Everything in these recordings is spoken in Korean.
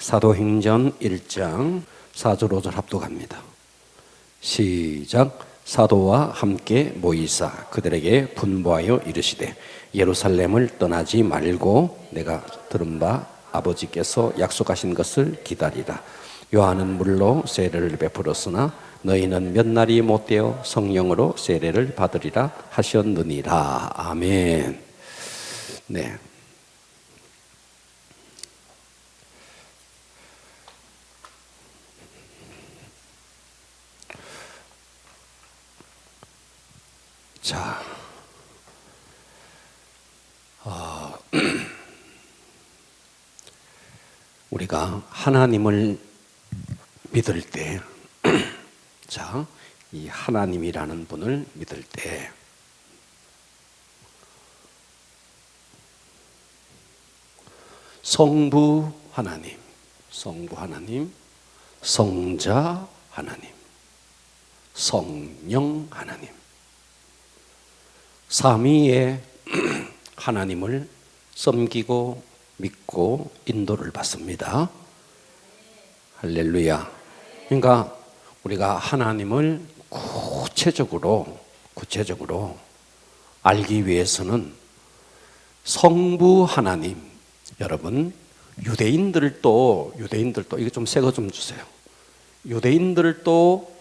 사도행전 1장 4절 5절 합독합니다. 시작. 사도와 함께 모이사 그들에게 분부하여 이르시되 예루살렘을 떠나지 말고 내가 들은 바 아버지께서 약속하신 것을 기다리라. 요한은 물로 세례를 베풀었으나 너희는 몇 날이 못되어 성령으로 세례를 받으리라 하셨느니라. 아멘. 네. 자, 우리가 하나님을 믿을 때, 자, 이 하나님이라는 분을 믿을 때, 성부 하나님, 성자 하나님, 성령 하나님, 삼위의 하나님을 섬기고 믿고 인도를 받습니다. 할렐루야. 그러니까 우리가 하나님을 구체적으로 알기 위해서는 성부 하나님, 여러분 유대인들도 이거 좀 새 거 좀 주세요. 유대인들도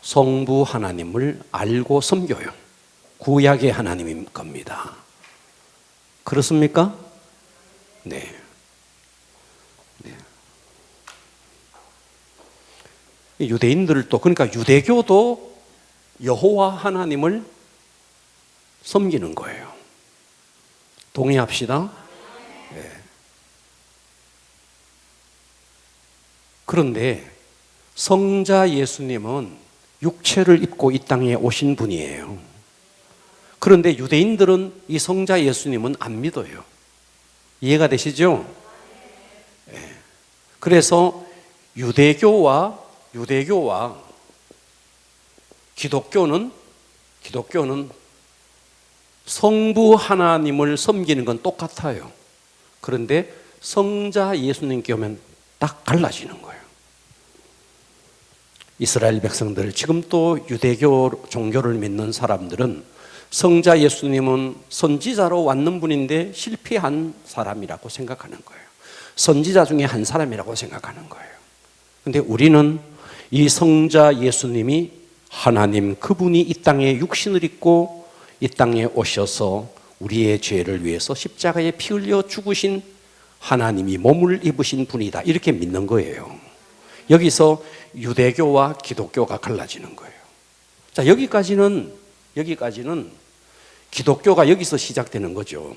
성부 하나님을 알고 섬겨요. 구약의 하나님인 겁니다. 그렇습니까? 네. 유대인들도, 그러니까 유대교도 여호와 하나님을 섬기는 거예요. 동의합시다. 네. 그런데 성자 예수님은 육체를 입고 이 땅에 오신 분이에요. 그런데 유대인들은 이 성자 예수님은 안 믿어요. 이해가 되시죠? 네. 그래서 유대교와 기독교는 성부 하나님을 섬기는 건 똑같아요. 그런데 성자 예수님께 오면 딱 갈라지는 거예요. 이스라엘 백성들, 지금 또 유대교 종교를 믿는 사람들은 성자 예수님은 선지자로 왔는 분인데 실패한 사람이라고 생각하는 거예요. 선지자 중에 한 사람이라고 생각하는 거예요. 그런데 우리는 이 성자 예수님이 하나님, 그분이 이 땅에 육신을 입고 이 땅에 오셔서 우리의 죄를 위해서 십자가에 피 흘려 죽으신 하나님이 몸을 입으신 분이다, 이렇게 믿는 거예요. 여기서 유대교와 기독교가 갈라지는 거예요. 자, 여기까지는 기독교가 여기서 시작되는 거죠.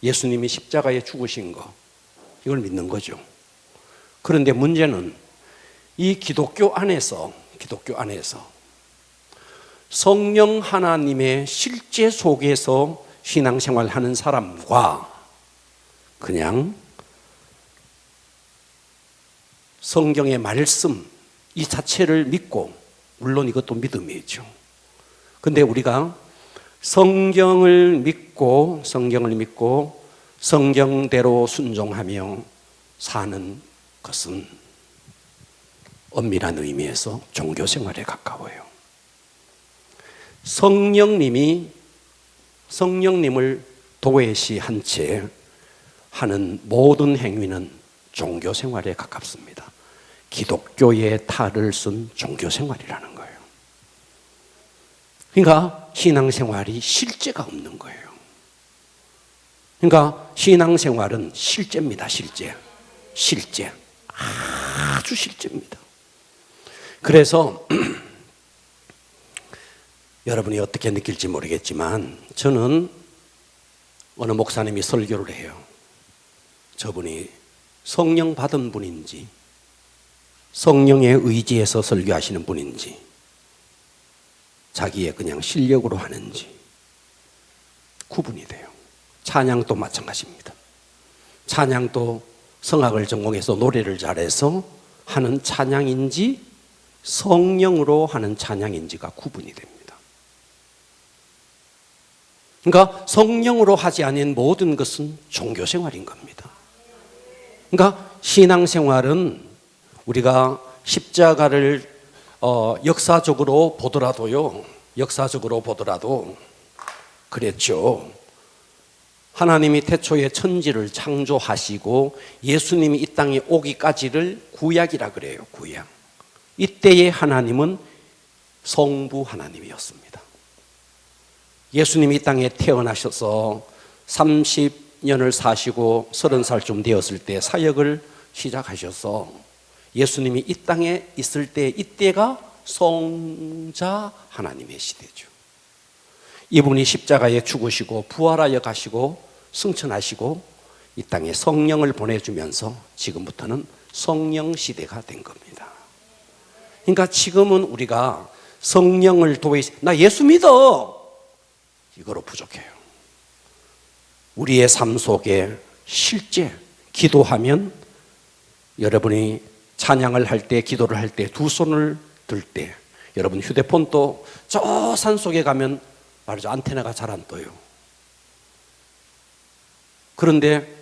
예수님이 십자가에 죽으신 거, 이걸 믿는 거죠. 그런데 문제는 이 기독교 안에서 성령 하나님의 실제 속에서 신앙생활 하는 사람과 그냥 성경의 말씀 이 자체를 믿고, 물론 이것도 믿음이죠. 근데 우리가 성경을 믿고 성경대로 순종하며 사는 것은 엄밀한 의미에서 종교 생활에 가까워요. 성령님을 도외시한 채 하는 모든 행위는 종교 생활에 가깝습니다. 기독교의 탈을 쓴 종교 생활이라는 거예요. 그러니까 신앙생활이 실제가 없는 거예요. 그러니까 신앙생활은 실제입니다. 실제. 아주 실제입니다. 그래서 여러분이 어떻게 느낄지 모르겠지만 저는 어느 목사님이 설교를 해요. 저분이 성령 받은 분인지 성령의 의지에서 설교하시는 분인지 자기의 그냥 실력으로 하는지 구분이 돼요. 찬양도 마찬가지입니다. 찬양도 성악을 전공해서 노래를 잘해서 하는 찬양인지 성령으로 하는 찬양인지가 구분이 됩니다. 그러니까 성령으로 하지 않은 모든 것은 종교생활인 겁니다. 그러니까 신앙생활은 우리가 십자가를 역사적으로 보더라도 그랬죠. 하나님이 태초에 천지를 창조하시고 예수님이 이 땅에 오기까지를 구약이라 그래요. 구약. 이때의 하나님은 성부 하나님이었습니다. 예수님이 이 땅에 태어나셔서 30년을 사시고 30살쯤 되었을 때 사역을 시작하셔서 예수님이 이 땅에 있을 때 이때가 성자 하나님의 시대죠. 이분이 십자가에 죽으시고 부활하여 가시고 승천하시고 이 땅에 성령을 보내주면서 지금부터는 성령 시대가 된 겁니다. 그러니까 지금은 우리가 성령을 나 예수 믿어! 이거로 부족해요. 우리의 삶 속에 실제 기도하면 여러분이 찬양을 할 때, 기도를 할 때, 두 손을 들 때, 여러분 휴대폰도 저 산 속에 가면 말이죠, 안테나가 잘 안 떠요. 그런데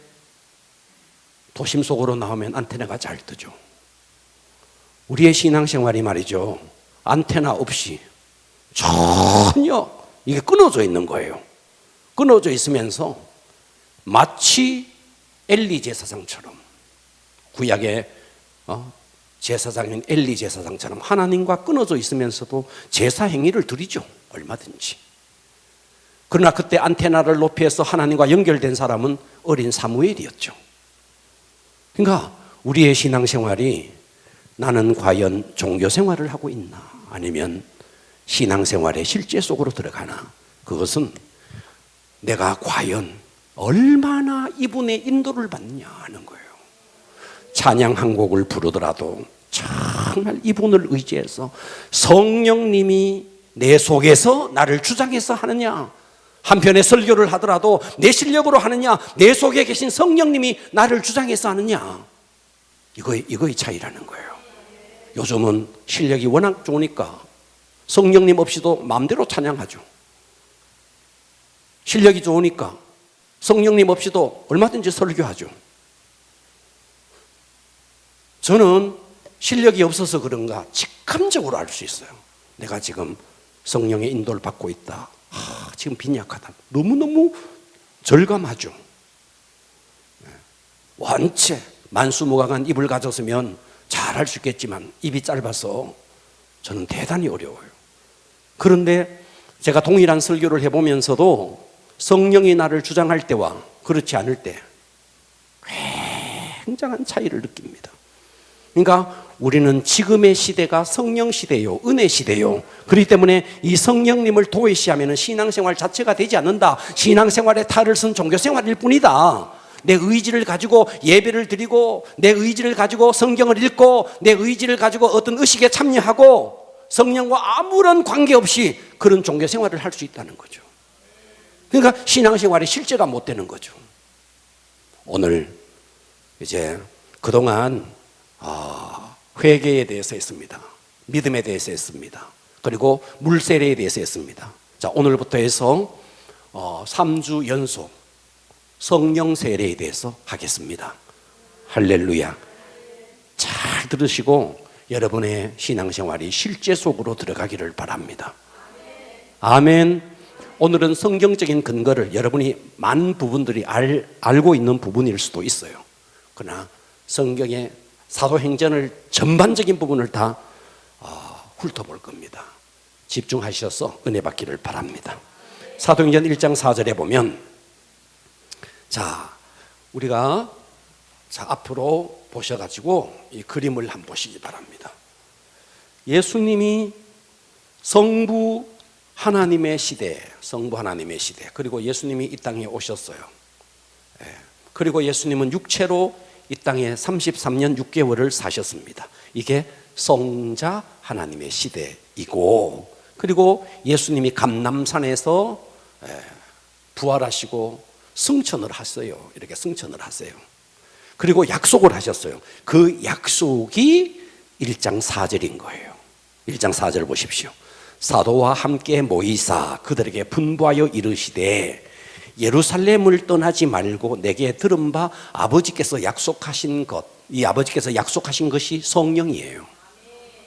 도심 속으로 나오면 안테나가 잘 뜨죠. 우리의 신앙생활이 말이죠, 안테나 없이 전혀 이게 끊어져 있는 거예요. 끊어져 있으면서 마치 엘리 제사장처럼, 구약의 제사장인 엘리 제사장처럼 하나님과 끊어져 있으면서도 제사 행위를 드리죠. 얼마든지. 그러나 그때 안테나를 높여서 하나님과 연결된 사람은 어린 사무엘이었죠. 그러니까 우리의 신앙생활이 나는 과연 종교생활을 하고 있나, 아니면 신앙생활의 실제 속으로 들어가나, 그것은 내가 과연 얼마나 이분의 인도를 받냐 하는 거예요. 찬양 한 곡을 부르더라도 정말 이분을 의지해서 성령님이 내 속에서 나를 주장해서 하느냐, 한편의 설교를 하더라도 내 실력으로 하느냐, 내 속에 계신 성령님이 나를 주장해서 하느냐, 이거의 차이라는 거예요. 요즘은 실력이 워낙 좋으니까 성령님 없이도 마음대로 찬양하죠. 실력이 좋으니까 성령님 없이도 얼마든지 설교하죠. 저는 실력이 없어서 그런가 직감적으로 알 수 있어요. 내가 지금 성령의 인도를 받고 있다. 지금 빈약하다. 너무너무 절감하죠. 원체 만수무강한 입을 가졌으면 잘할 수 있겠지만 입이 짧아서 저는 대단히 어려워요. 그런데 제가 동일한 설교를 해보면서도 성령이 나를 주장할 때와 그렇지 않을 때 굉장한 차이를 느낍니다. 그러니까 우리는 지금의 시대가 성령 시대요, 은혜 시대요. 그렇기 때문에 이 성령님을 도외시하면 신앙생활 자체가 되지 않는다. 신앙생활에 탈을 쓴 종교생활일 뿐이다. 내 의지를 가지고 예배를 드리고, 내 의지를 가지고 성경을 읽고, 내 의지를 가지고 어떤 의식에 참여하고 성령과 아무런 관계없이 그런 종교생활을 할 수 있다는 거죠. 그러니까 신앙생활의 실제가 못 되는 거죠. 오늘 이제 그동안 회개에 대해서 했습니다. 믿음에 대해서 했습니다. 그리고 물세례에 대해서 했습니다. 자, 오늘부터 해서 3주 연속 성령 세례에 대해서 하겠습니다. 할렐루야. 잘 들으시고 여러분의 신앙생활이 실제 속으로 들어가기를 바랍니다. 아멘. 오늘은 성경적인 근거를 여러분이 많은 부분들이 알고 있는 부분일 수도 있어요. 그러나 성경의 사도행전을 전반적인 부분을 다 훑어볼 겁니다. 집중하셔서 은혜 받기를 바랍니다. 사도행전 1장 4절에 보면, 자, 우리가 앞으로 보셔가지고 이 그림을 한번 보시기 바랍니다. 예수님이 성부 하나님의 시대, 그리고 예수님이 이 땅에 오셨어요. 그리고 예수님은 육체로 이 땅에 33년 6개월을 사셨습니다. 이게 성자 하나님의 시대이고, 그리고 예수님이 감람산에서 부활하시고 승천을 하세요. 이렇게 승천을 하세요. 그리고 약속을 하셨어요. 그 약속이 1장 4절인 거예요. 1장 4절 보십시오. 사도와 함께 모이사 그들에게 분부하여 이르시되 예루살렘을 떠나지 말고 내게 들은 바 아버지께서 약속하신 것, 이 아버지께서 약속하신 것이 성령이에요.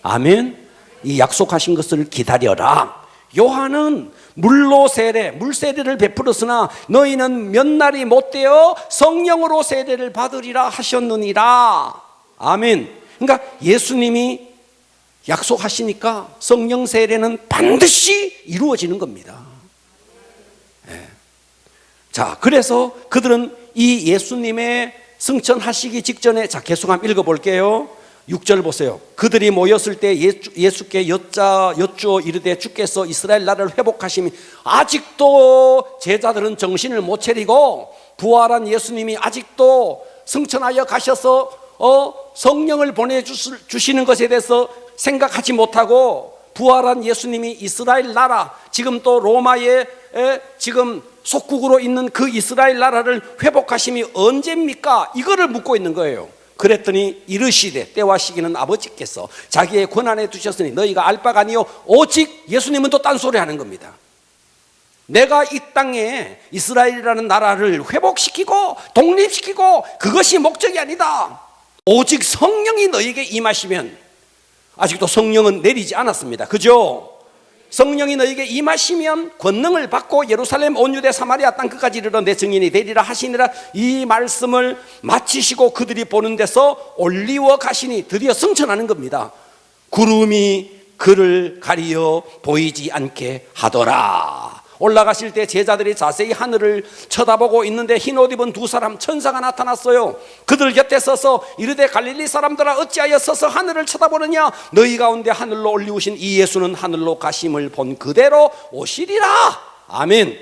아멘. 이 약속하신 것을 기다려라. 요한은 물로 세례, 물 세례를 베풀었으나 너희는 몇 날이 못되어 성령으로 세례를 받으리라 하셨느니라. 아멘. 그러니까 예수님이 약속하시니까 성령 세례는 반드시 이루어지는 겁니다. 네. 자, 그래서 그들은 이 예수님의 승천하시기 직전에, 자, 계속 한번 읽어볼게요. 6절 보세요. 그들이 모였을 때 예수께 여쭈어 이르되 주께서 이스라엘 나라를 회복하시니, 아직도 제자들은 정신을 못 차리고 부활한 예수님이 아직도 승천하여 가셔서 성령을 보내주시는 것에 대해서 생각하지 못하고, 부활한 예수님이 이스라엘 나라, 지금 또 로마의 지금 속국으로 있는 그 이스라엘 나라를 회복하심이 언제입니까? 이거를 묻고 있는 거예요. 그랬더니 이르시되 때와 시기는 아버지께서 자기의 권한에 두셨으니 너희가 알 바가 아니요 오직, 예수님은 또 딴소리 하는 겁니다. 내가 이 땅에 이스라엘이라는 나라를 회복시키고 독립시키고 그것이 목적이 아니다. 오직 성령이 너희에게 임하시면, 아직도 성령은 내리지 않았습니다. 그죠? 성령이 너희에게 임하시면 권능을 받고 예루살렘 온 유대 사마리아 땅 끝까지 이르러 내 증인이 되리라 하시니라. 이 말씀을 마치시고 그들이 보는 데서 올리워 가시니, 드디어 승천하는 겁니다. 구름이 그를 가리어 보이지 않게 하더라. 올라가실 때 제자들이 자세히 하늘을 쳐다보고 있는데 흰 옷 입은 두 사람, 천사가 나타났어요. 그들 곁에 서서 이르되 갈릴리 사람들아 어찌하여 서서 하늘을 쳐다보느냐? 너희 가운데 하늘로 올리우신 이 예수는 하늘로 가심을 본 그대로 오시리라. 아멘.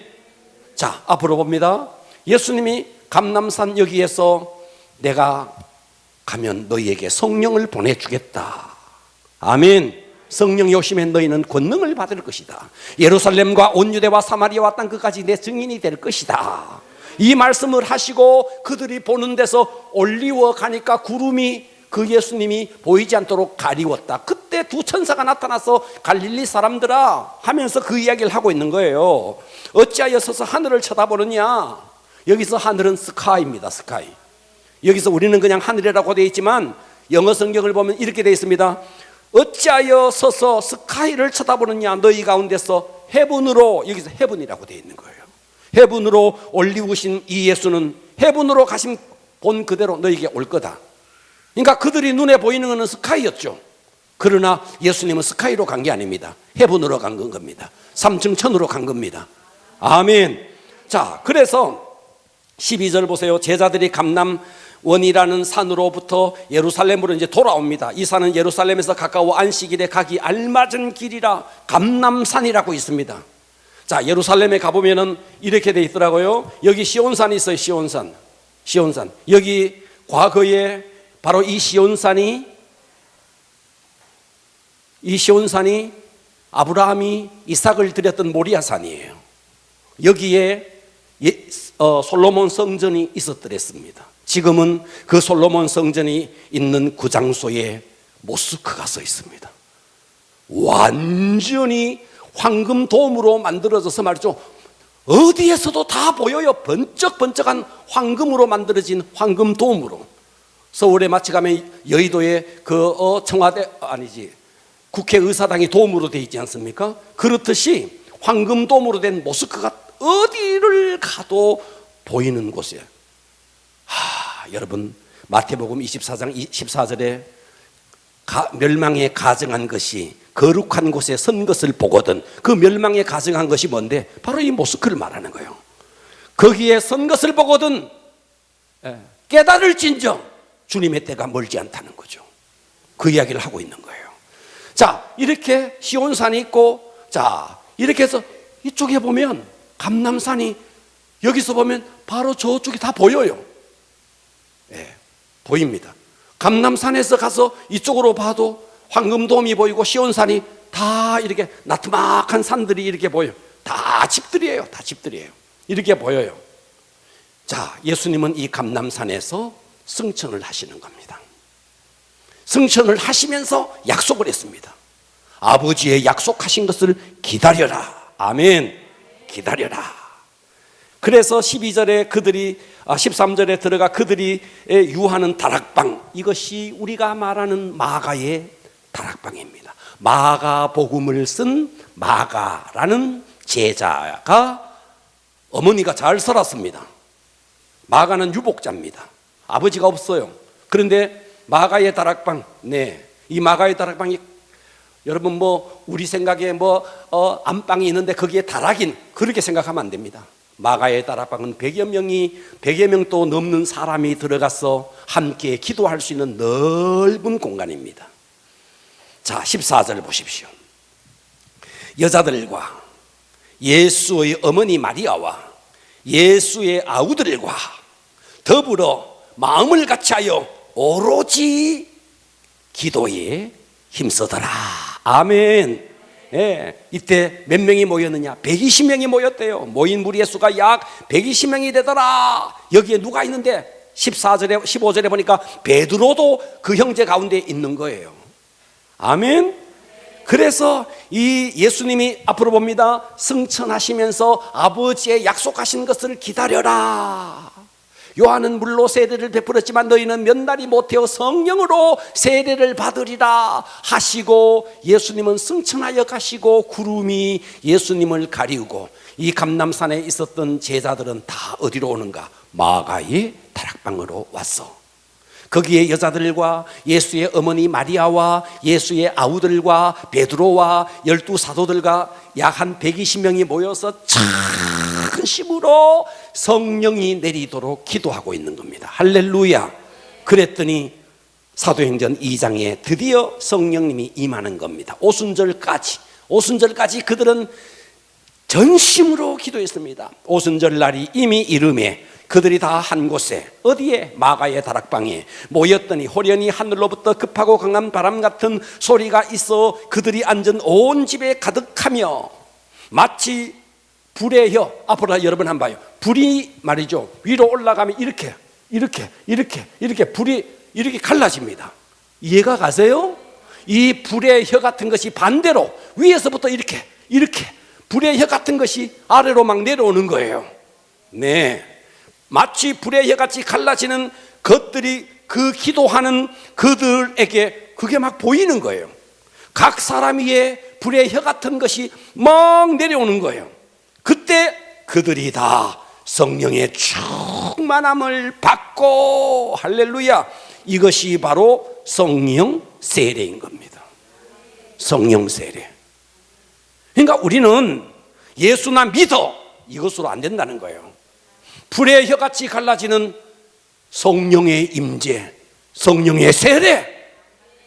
자, 앞으로 봅니다. 예수님이 감람산 여기에서 내가 가면 너희에게 성령을 보내주겠다. 아멘. 성령이 오시면 너희는 권능을 받을 것이다. 예루살렘과 온 유대와 사마리아와 땅 끝까지 내 증인이 될 것이다. 이 말씀을 하시고 그들이 보는 데서 올리워 가니까 구름이 그 예수님이 보이지 않도록 가리웠다. 그때 두 천사가 나타나서 갈릴리 사람들아 하면서 그 이야기를 하고 있는 거예요. 어찌하여 서서 하늘을 쳐다보느냐? 여기서 하늘은 스카이입니다. 스카이. 여기서 우리는 그냥 하늘이라고 되어 있지만 영어 성경을 보면 이렇게 되어 있습니다. 어찌하여 서서 스카이를 쳐다보느냐? 너희 가운데서 헤븐으로, 여기서 헤븐이라고 되어 있는 거예요. 헤븐으로 올리우신 이 예수는 헤븐으로 가신 본 그대로 너희에게 올 거다. 그러니까 그들이 눈에 보이는 것은 스카이였죠. 그러나 예수님은 스카이로 간 게 아닙니다. 헤븐으로 간 겁니다. 3층 천으로 간 겁니다. 아멘. 자, 그래서 12절 보세요. 제자들이 감람원이라는 산으로부터 예루살렘으로 이제 돌아옵니다. 이 산은 예루살렘에서 가까워 안식일에 가기 알맞은 길이라 감람산이라고 있습니다. 자, 예루살렘에 가보면은 이렇게 돼 있더라고요. 여기 시온산이 있어요. 시온산. 여기 과거에 바로 이 시온산이 아브라함이 이삭을 드렸던 모리아산이에요. 여기에 솔로몬 성전이 있었더랬습니다. 지금은 그 솔로몬 성전이 있는 그 장소에 모스크가 서 있습니다. 완전히 황금 돔으로 만들어져서 말이죠. 어디에서도 다 보여요. 번쩍번쩍한 황금으로 만들어진 황금 돔으로. 서울에 마치 가면 여의도에 청와대 국회의사당이 돔으로 되어 있지 않습니까? 그렇듯이 황금 돔으로 된 모스크가 어디를 가도 보이는 곳이에요. 여러분, 마태복음 24장 14절에 멸망에 가증한 것이 거룩한 곳에 선 것을 보거든. 그 멸망에 가증한 것이 뭔데? 바로 이 모스크를 말하는 거예요. 거기에 선 것을 보거든 깨달을진정 주님의 때가 멀지 않다는 거죠. 그 이야기를 하고 있는 거예요. 자, 이렇게 시온산이 있고, 자, 이렇게 해서 이쪽에 보면 감람산이, 여기서 보면 바로 저쪽이 다 보여요. 보입니다. 감람산에서 가서 이쪽으로 봐도 황금돔이 보이고 시온산이 다 이렇게 나트막한 산들이 이렇게 보여요. 다 집들이에요. 이렇게 보여요. 자, 예수님은 이 감람산에서 승천을 하시는 겁니다. 승천을 하시면서 약속을 했습니다. 아버지의 약속하신 것을 기다려라. 아멘. 기다려라. 그래서 12절에 13절에 들어가 그들이 유하는 다락방, 이것이 우리가 말하는 마가의 다락방입니다. 마가복음을 쓴 마가라는 제자가 어머니가 잘 살았습니다. 마가는 유복자입니다. 아버지가 없어요. 그런데 마가의 다락방, 이 마가의 다락방이 여러분 우리 생각에 안방이 있는데 거기에 다락인, 그렇게 생각하면 안 됩니다. 마가의 다락방은 100여 명도 넘는 사람이 들어가서 함께 기도할 수 있는 넓은 공간입니다. 자, 14절 보십시오. 여자들과 예수의 어머니 마리아와 예수의 아우들과 더불어 마음을 같이하여 오로지 기도에 힘쓰더라. 아멘. 이때 몇 명이 모였느냐? 120명이 모였대요. 모인 무리의 수가 약 120명이 되더라. 여기에 누가 있는데 14절에 15절에 보니까 베드로도 그 형제 가운데 있는 거예요. 아멘. 그래서 이 예수님이 앞으로 봅니다. 승천하시면서 아버지의 약속하신 것을 기다려라. 요한은 물로 세례를 베풀었지만 너희는 몇 날이 못하여 성령으로 세례를 받으리라 하시고, 예수님은 승천하여 가시고 구름이 예수님을 가리우고, 이 감람산에 있었던 제자들은 다 어디로 오는가? 마가의 다락방으로 왔어. 거기에 여자들과 예수의 어머니 마리아와 예수의 아우들과 베드로와 12 사도들과 약 한 120명이 모여서 전심으로 성령이 내리도록 기도하고 있는 겁니다. 할렐루야. 그랬더니 사도행전 2장에 드디어 성령님이 임하는 겁니다. 오순절까지 그들은 전심으로 기도했습니다. 오순절 날이 이미 이름에 그들이 다 한 곳에, 어디에? 마가의 다락방에 모였더니 호련히 하늘로부터 급하고 강한 바람 같은 소리가 있어 그들이 앉은 온 집에 가득하며, 마치 불의 혀, 앞으로 여러분 한번 봐요. 불이 말이죠, 위로 올라가면 이렇게 불이 이렇게 갈라집니다. 이해가 가세요? 이 불의 혀 같은 것이 반대로 위에서부터 이렇게 불의 혀 같은 것이 아래로 막 내려오는 거예요. 네, 마치 불의 혀같이 갈라지는 것들이 그 기도하는 그들에게 그게 막 보이는 거예요. 각 사람 위에 불의 혀 같은 것이 막 내려오는 거예요. 그때 그들이 다 성령의 충만함을 받고, 할렐루야, 이것이 바로 성령 세례인 겁니다. 성령 세례. 그러니까 우리는 예수나 믿어, 이것으로 안 된다는 거예요. 불의 혀같이 갈라지는 성령의 임재, 성령의 세례,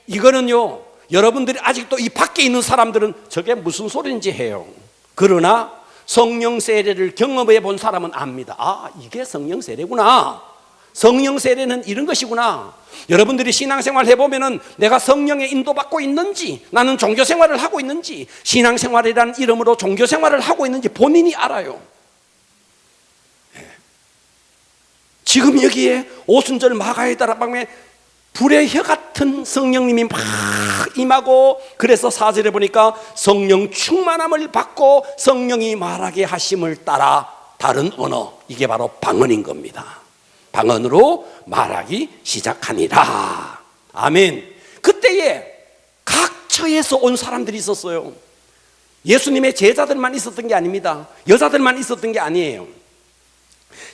이거는요, 여러분들이 아직도 이 밖에 있는 사람들은 저게 무슨 소리인지 해요. 그러나 성령 세례를 경험해 본 사람은 압니다. 아, 이게 성령 세례구나. 성령 세례는 이런 것이구나. 여러분들이 신앙생활 해보면은 내가 성령의 인도받고 있는지, 나는 종교생활을 하고 있는지, 신앙생활이라는 이름으로 종교생활을 하고 있는지 본인이 알아요. 지금 여기에 오순절 마가의 다락방에 불의 혀 같은 성령님이 막 임하고, 그래서 4절에 보니까 성령 충만함을 받고 성령이 말하게 하심을 따라 다른 언어, 이게 바로 방언인 겁니다. 방언으로 말하기 시작하니라. 아멘. 그때에 각 처에서 온 사람들이 있었어요. 예수님의 제자들만 있었던 게 아닙니다. 여자들만 있었던 게 아니에요.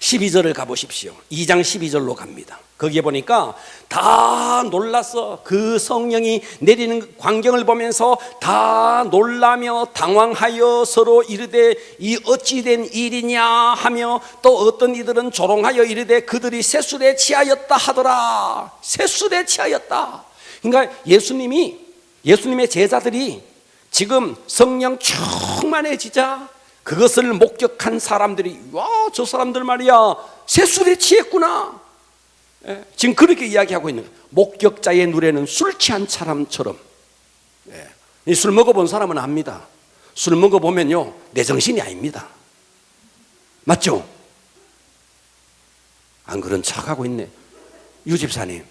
12절을 가보십시오. 2장 12절로 갑니다. 거기에 보니까 다 놀라서 그 성령이 내리는 광경을 보면서 다 놀라며 당황하여 서로 이르되 이 어찌 된 일이냐 하며, 또 어떤 이들은 조롱하여 이르되 그들이 셋술에 취하였다 하더라. 셋술에 취하였다. 그러니까 예수님의 제자들이 지금 성령 충만해지자 그것을 목격한 사람들이, 와, 저 사람들 말이야 셋술에 취했구나. 지금 그렇게 이야기하고 있는 거예요. 목격자의 눈에는 술 취한 사람처럼. 술 먹어본 사람은 압니다. 술 먹어보면요, 내 정신이 아닙니다. 맞죠? 안 그런 척하고 있네. 유 집사님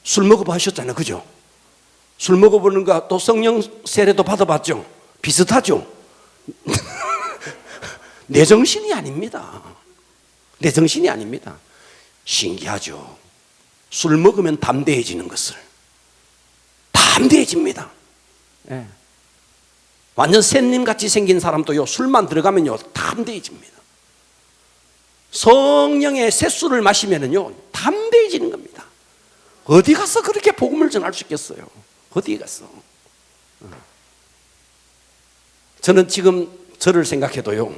술 먹어보셨잖아요, 그죠? 술 먹어보는 거 또 성령 세례도 받아봤죠? 비슷하죠? 내 정신이 아닙니다. 내 정신이 아닙니다. 신기하죠. 술 먹으면 담대해지는 것을. 담대해집니다. 예. 완전 샌님같이 생긴 사람도요, 술만 들어가면요 담대해집니다. 성령의 셋술을 마시면은요 담대해지는 겁니다. 어디 가서 그렇게 복음을 전할 수 있겠어요? 어디 가서? 저는 지금 저를 생각해도요,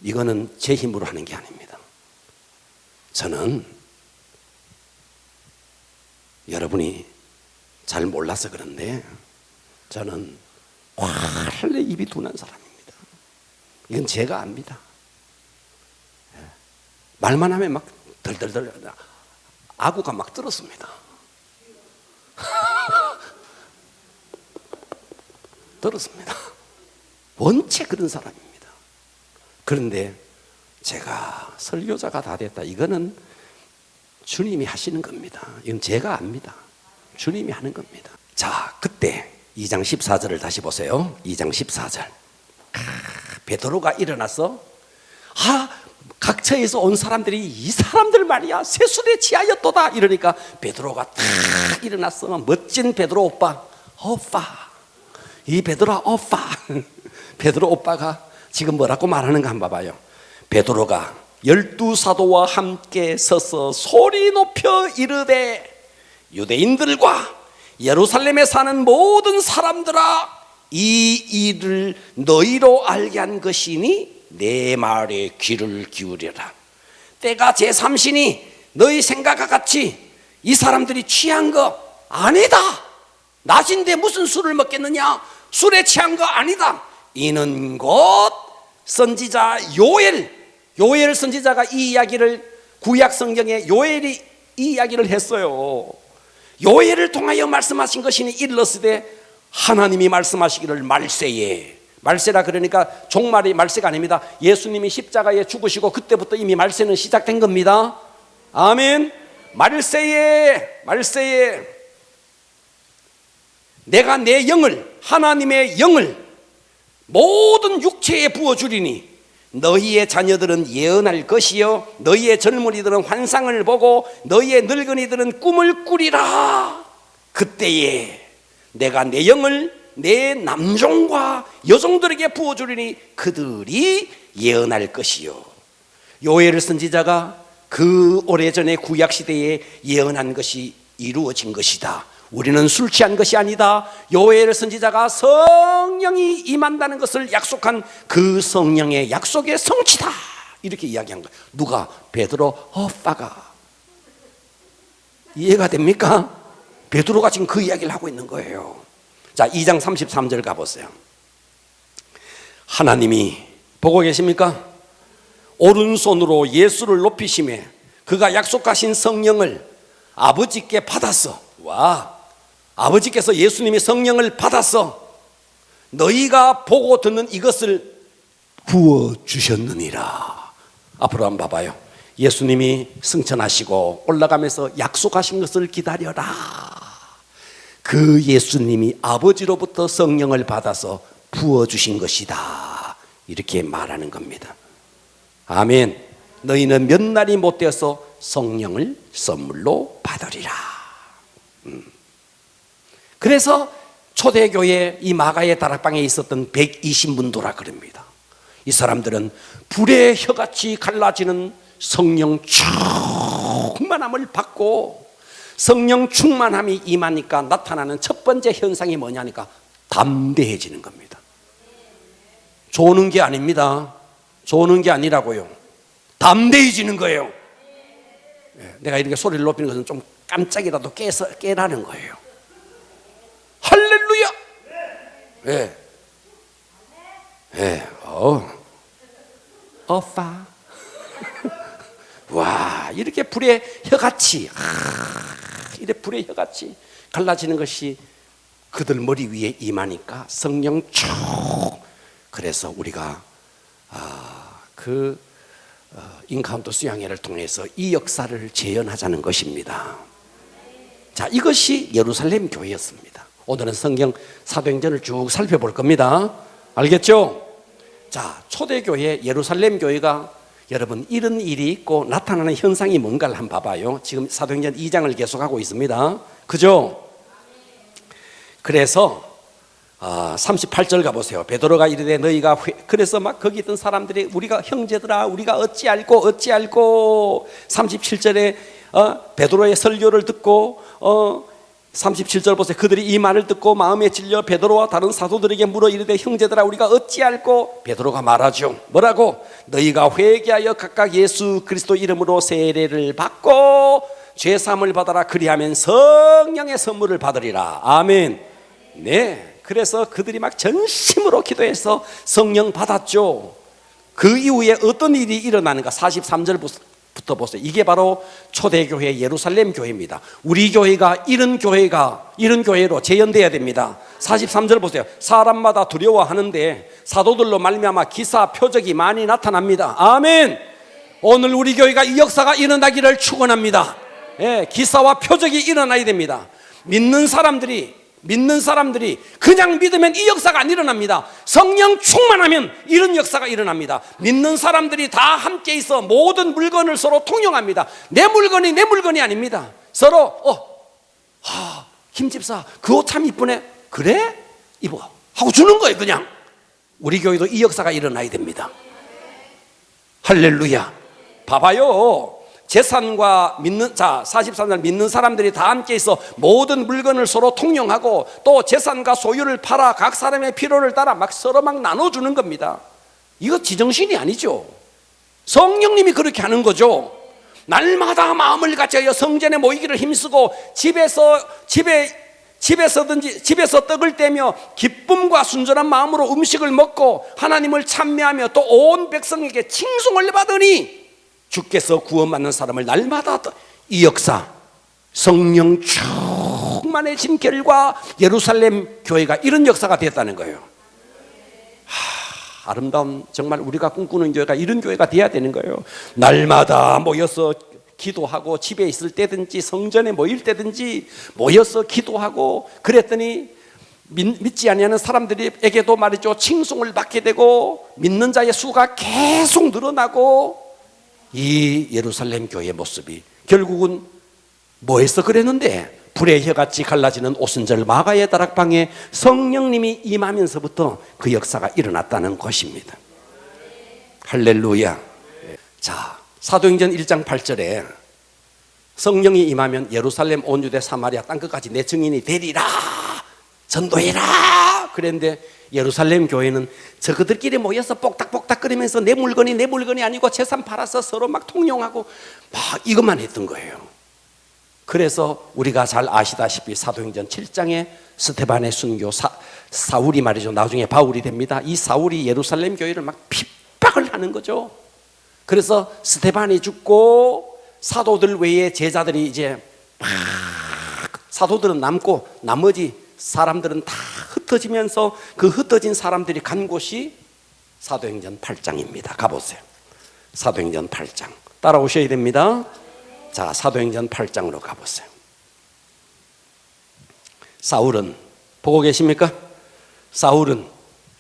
이거는 제 힘으로 하는 게 아닙니다. 저는 여러분이 잘 몰라서 그런데 저는 원래 입이 둔한 사람입니다. 이건 제가 압니다. 말만 하면 막 덜덜덜 아구가 막 들었습니다. 들었습니다. 원체 그런 사람입니다. 그런데 제가 설교자가 다 됐다, 이거는 주님이 하시는 겁니다. 이건 제가 압니다. 주님이 하는 겁니다. 자, 그때 2장 14절을 다시 보세요. 2장 14절. 베드로가 일어나서 각처에서 온 사람들이 이 사람들 말이야 세술에 취하였도다 이러니까 베드로가 탁 일어나서 멋진 베드로 오빠. 이 베드로 오빠. 베드로 오빠가 지금 뭐라고 말하는가 한번 봐봐요. 베드로가 12사도와 함께 서서 소리 높여 이르되 유대인들과 예루살렘에 사는 모든 사람들아, 이 일을 너희로 알게 한 것이니 내 말에 귀를 기울여라. 때가 제3시니 너희 생각과 같이 이 사람들이 취한 거 아니다. 낮인데 무슨 술을 먹겠느냐? 술에 취한 거 아니다. 이는 곧 선지자 요엘 선지자가 이 이야기를, 구약 성경에 요엘이 이 이야기를 했어요. 요엘을 통하여 말씀하신 것이니 일러스되 하나님이 말씀하시기를 말세에, 말세라 그러니까 종말이 말세가 아닙니다. 예수님이 십자가에 죽으시고 그때부터 이미 말세는 시작된 겁니다. 아멘. 말세에 내가 내 영을, 하나님의 영을 모든 육체에 부어주리니 너희의 자녀들은 예언할 것이요 너희의 젊은이들은 환상을 보고 너희의 늙은이들은 꿈을 꾸리라. 그때에 내가 내 영을 내 남종과 여종들에게 부어주리니 그들이 예언할 것이요. 요엘 선지자가 그 오래전에 구약시대에 예언한 것이 이루어진 것이다. 우리는 술 취한 것이 아니다. 요엘 선지자가 성령이 임한다는 것을 약속한 그 성령의 약속의 성취다. 이렇게 이야기한 거예요. 누가? 베드로 오빠가. 이해가 됩니까? 베드로가 지금 그 이야기를 하고 있는 거예요. 자, 2장 33절 가보세요. 하나님이 보고 계십니까? 오른손으로 예수를 높이시매 그가 약속하신 성령을 아버지께 받았어. 아버지께서 예수님이 성령을 받았어. 너희가 보고 듣는 이것을 부어주셨느니라. 앞으로 한번 봐봐요. 예수님이 승천하시고 올라가면서 약속하신 것을 기다려라. 그 예수님이 아버지로부터 성령을 받아서 부어주신 것이다. 이렇게 말하는 겁니다. 아멘. 너희는 몇 날이 못 되어서 성령을 선물로 받으리라. 그래서 초대교회 이 마가의 다락방에 있었던 120문도라 그럽니다. 이 사람들은 불의 혀같이 갈라지는 성령 충만함을 받고, 성령 충만함이 임하니까 나타나는 첫 번째 현상이 뭐냐니까 담대해지는 겁니다. 조는 게 아닙니다. 조는 게 아니라고요. 담대해지는 거예요. 내가 이렇게 소리를 높이는 것은 좀 깜짝이라도 깨라는 거예요. 할렐루야. 오빠. 와, 이렇게 불의 혀같이, 이렇게 불의 혀같이 갈라지는 것이 그들 머리 위에 임하니까 성령 쭉. 그래서 우리가 인카운터 수양회를 통해서 이 역사를 재현하자는 것입니다. 자, 이것이 예루살렘 교회였습니다. 오늘은 성경 사도행전을 쭉 살펴볼 겁니다. 알겠죠? 자, 초대교회 예루살렘 교회가 여러분, 이런 일이 있고 나타나는 현상이 뭔가를 한번 봐봐요. 지금 사도행전 2장을 계속하고 있습니다. 그죠? 그래서 38절 가보세요. 베드로가 이르되 너희가 그래서 막 거기 있던 사람들이 우리가 형제들아 우리가 어찌 알고 37절에 베드로의 설교를 듣고 37절 보세요. 그들이 이 말을 듣고 마음에 질려 베드로와 다른 사도들에게 물어 이르되 형제들아 우리가 어찌 알고. 베드로가 말하죠. 뭐라고? 너희가 회개하여 각각 예수 그리스도 이름으로 세례를 받고 죄사함을 받아라. 그리하면 성령의 선물을 받으리라. 아멘. 네. 그래서 그들이 막 전심으로 기도해서 성령 받았죠. 그 이후에 어떤 일이 일어나는가? 43절부터 보세요. 이게 바로 초대교회 예루살렘 교회입니다. 우리 교회가 이런 교회로 재현돼야 됩니다. 43절 보세요. 사람마다 두려워하는데 사도들로 말미암아 기사 표적이 많이 나타납니다. 아멘. 오늘 우리 교회가 이 역사가 일어나기를 축원합니다. 예, 기사와 표적이 일어나야 됩니다. 믿는 사람들이 그냥 믿으면 이 역사가 안 일어납니다. 성령 충만하면 이런 역사가 일어납니다. 믿는 사람들이 다 함께 있어 모든 물건을 서로 통용합니다. 내 물건이 아닙니다. 서로 김 집사 그 옷 참 이쁘네. 그래? 입어 하고 주는 거예요. 그냥 우리 교회도 이 역사가 일어나야 됩니다. 할렐루야. 봐봐요. 재산과 43절 믿는 사람들이 다 함께 있어 모든 물건을 서로 통용하고 또 재산과 소유를 팔아 각 사람의 필요를 따라 막 서로 막 나눠주는 겁니다. 이거 지정신이 아니죠. 성령님이 그렇게 하는 거죠. 날마다 마음을 같이 성전에 모이기를 힘쓰고 집에서 떡을 떼며 기쁨과 순전한 마음으로 음식을 먹고 하나님을 찬미하며 또 온 백성에게 칭송을 받으니 주께서 구원받는 사람을 날마다 이 역사 성령 충만해진 결과 예루살렘 교회가 이런 역사가 됐다는 거예요. 아름다운 정말 우리가 꿈꾸는 교회가 이런 교회가 돼야 되는 거예요. 날마다 모여서 기도하고 집에 있을 때든지 성전에 모일 때든지 모여서 기도하고 그랬더니 믿지 아니하는 사람들에게도 말이죠 칭송을 받게 되고 믿는 자의 수가 계속 늘어나고 이 예루살렘 교회의 모습이 결국은 뭐해서 그랬는데 불의 혀같이 갈라지는 오순절 마가의 다락방에 성령님이 임하면서부터 그 역사가 일어났다는 것입니다. 할렐루야. 자, 사도행전 1장 8절에 성령이 임하면 예루살렘 온 유대 사마리아 땅끝까지 내 증인이 되리라 전도해라 그랬는데 예루살렘 교회는 저그들끼리 모여서 뽁닥뽁닥거리면서 내 물건이 아니고 재산 팔아서 서로 막 통용하고 막 이것만 했던 거예요. 그래서 우리가 잘 아시다시피 사도행전 7장에 스데반의 순교 사울이 말이죠 나중에 바울이 됩니다. 이 사울이 예루살렘 교회를 막 핍박을 하는 거죠. 그래서 스데반이 죽고 사도들 외에 제자들이 이제 막 사도들은 남고 나머지 사람들은 다 흩어지면서 그 흩어진 사람들이 간 곳이 사도행전 8장입니다. 가보세요. 사도행전 8장 따라오셔야 됩니다. 자, 사도행전 8장으로 가보세요. 사울은 보고 계십니까? 사울은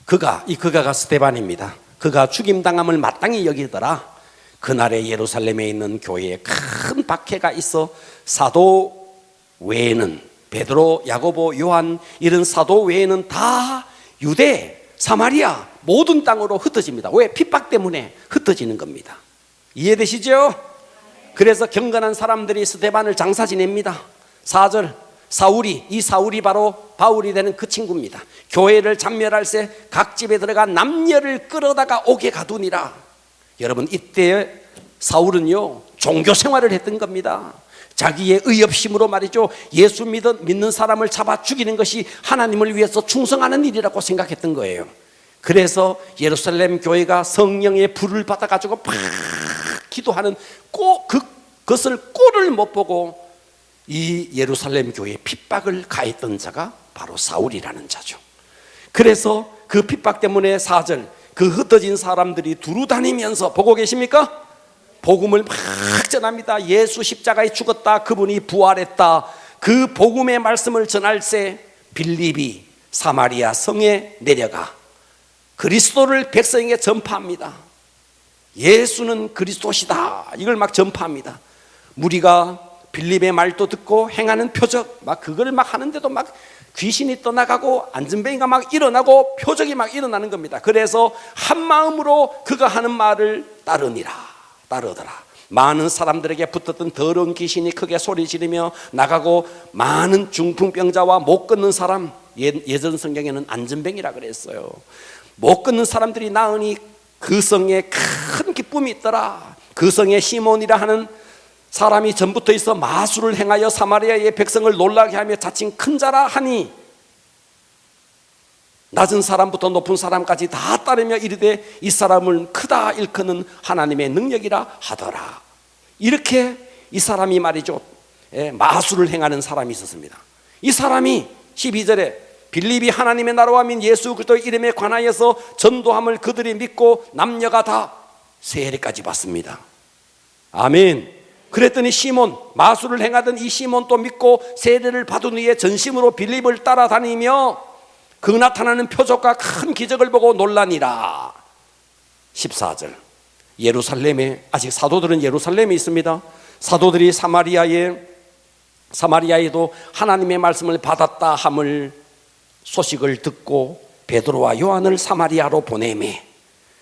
그가가 스데반입니다. 그가 죽임당함을 마땅히 여기더라. 그날에 예루살렘에 있는 교회에 큰 박해가 있어 사도 외에는 베드로, 야고보, 요한 이런 사도 외에는 다 유대, 사마리아 모든 땅으로 흩어집니다. 왜? 핍박 때문에 흩어지는 겁니다. 이해되시죠? 그래서 경건한 사람들이 스데반을 장사 지냅니다. 4절 이 사울이 바로 바울이 되는 그 친구입니다. 교회를 잔멸할새 각 집에 들어가 남녀를 끌어다가 옥에 가두니라. 여러분 이때 사울은요 종교 생활을 했던 겁니다. 자기의 의협심으로 말이죠 예수 믿는 사람을 잡아 죽이는 것이 하나님을 위해서 충성하는 일이라고 생각했던 거예요. 그래서 예루살렘 교회가 성령의 불을 받아가지고 팍 기도하는 그것을 꼴을 못 보고 이 예루살렘 교회에 핍박을 가했던 자가 바로 사울이라는 자죠. 그래서 그 핍박 때문에 4절 그 흩어진 사람들이 두루 다니면서 보고 계십니까? 복음을 막 전합니다. 예수 십자가에 죽었다. 그분이 부활했다. 그 복음의 말씀을 전할새 빌립이 사마리아 성에 내려가 그리스도를 백성에게 전파합니다. 예수는 그리스도시다. 이걸 막 전파합니다. 무리가 빌립의 말도 듣고 행하는 표적, 막 그걸 막 하는데도 막 귀신이 떠나가고 안전뱅이가 막 일어나고 표적이 막 일어나는 겁니다. 그래서 한 마음으로 그가 하는 말을 따르더라. 많은 사람들에게 붙었던 더러운 귀신이 크게 소리 지르며 나가고 많은 중풍병자와 못 걷는 사람, 예전 성경에는 안전뱅이라 그랬어요. 못 걷는 사람들이 나으니 그 성에 큰 기쁨이 있더라. 그 성에 시몬이라 하는 사람이 전부터 있어 마술을 행하여 사마리아의 백성을 놀라게 하며 자칭 큰 자라 하니 낮은 사람부터 높은 사람까지 다 따르며 이르되 이 사람은 크다 일컫는 하나님의 능력이라 하더라. 이렇게 이 사람이 말이죠, 마술을 행하는 사람이 있었습니다. 이 사람이 12절에 빌립이 하나님의 나라와 민 예수 그리스도의 이름에 관하여서 전도함을 그들이 믿고 남녀가 다 세례까지 받습니다. 아멘. 그랬더니 시몬, 마술을 행하던 이 시몬도 믿고 세례를 받은 후에 전심으로 빌립을 따라다니며 그 나타나는 표적과 큰 기적을 보고 놀라니라. 14절, 예루살렘에, 아직 사도들은 예루살렘에 있습니다. 사도들이 사마리아에도 하나님의 말씀을 받았다 함을 소식을 듣고 베드로와 요한을 사마리아로 보내매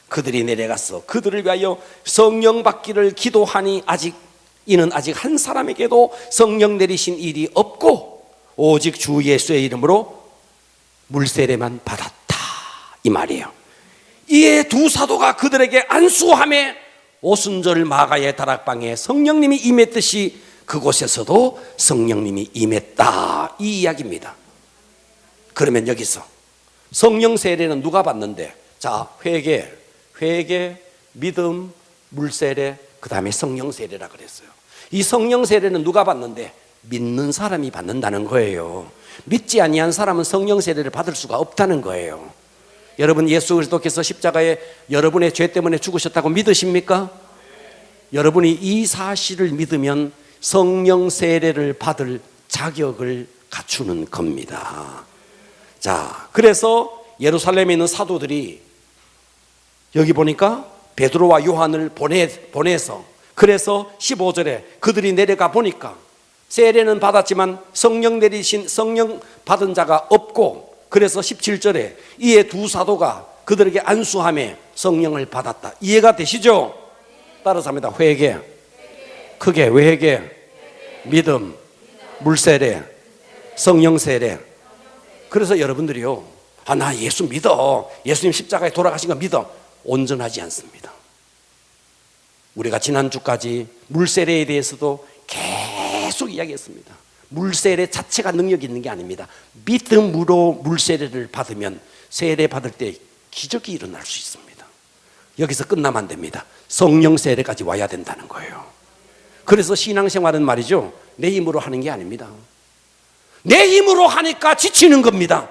그들이 내려가서 그들을 위하여 성령 받기를 기도하니 이는 아직 한 사람에게도 성령 내리신 일이 없고 오직 주 예수의 이름으로 물세례만 받았다, 이 말이에요. 이에 두 사도가 그들에게 안수하며 오순절 마가의 다락방에 성령님이 임했듯이 그곳에서도 성령님이 임했다, 이 이야기입니다. 그러면 여기서 성령 세례는 누가 받는데? 자, 회개, 믿음, 물세례, 그 다음에 성령 세례라 그랬어요. 이 성령 세례는 누가 받는데? 믿는 사람이 받는다는 거예요. 믿지 아니한 사람은 성령 세례를 받을 수가 없다는 거예요. 여러분, 예수 그리스도께서 십자가에 여러분의 죄 때문에 죽으셨다고 믿으십니까? 여러분이 이 사실을 믿으면 성령 세례를 받을 자격을 갖추는 겁니다. 자, 그래서 예루살렘에 있는 사도들이 여기 보니까 베드로와 요한을 보내서, 그래서 15절에 그들이 내려가 보니까 세례는 받았지만 성령 받은 자가 없고, 그래서 17절에 이에 두 사도가 그들에게 안수하며 성령을 받았다. 이해가 되시죠? 따라서 합니다. 회개, 크게 회개, 믿음, 물세례, 성령 세례. 그래서 여러분들이요, 나 예수 믿어, 예수님 십자가에 돌아가신 거 믿어, 온전하지 않습니다. 우리가 지난주까지 물세례에 대해서도 계속 이야기했습니다. 물세례 자체가 능력이 있는 게 아닙니다. 믿음으로 물세례를 받으면 세례 받을 때 기적이 일어날 수 있습니다. 여기서 끝나면 안 됩니다. 성령 세례까지 와야 된다는 거예요. 그래서 신앙생활은 말이죠, 내 힘으로 하는 게 아닙니다. 내 힘으로 하니까 지치는 겁니다.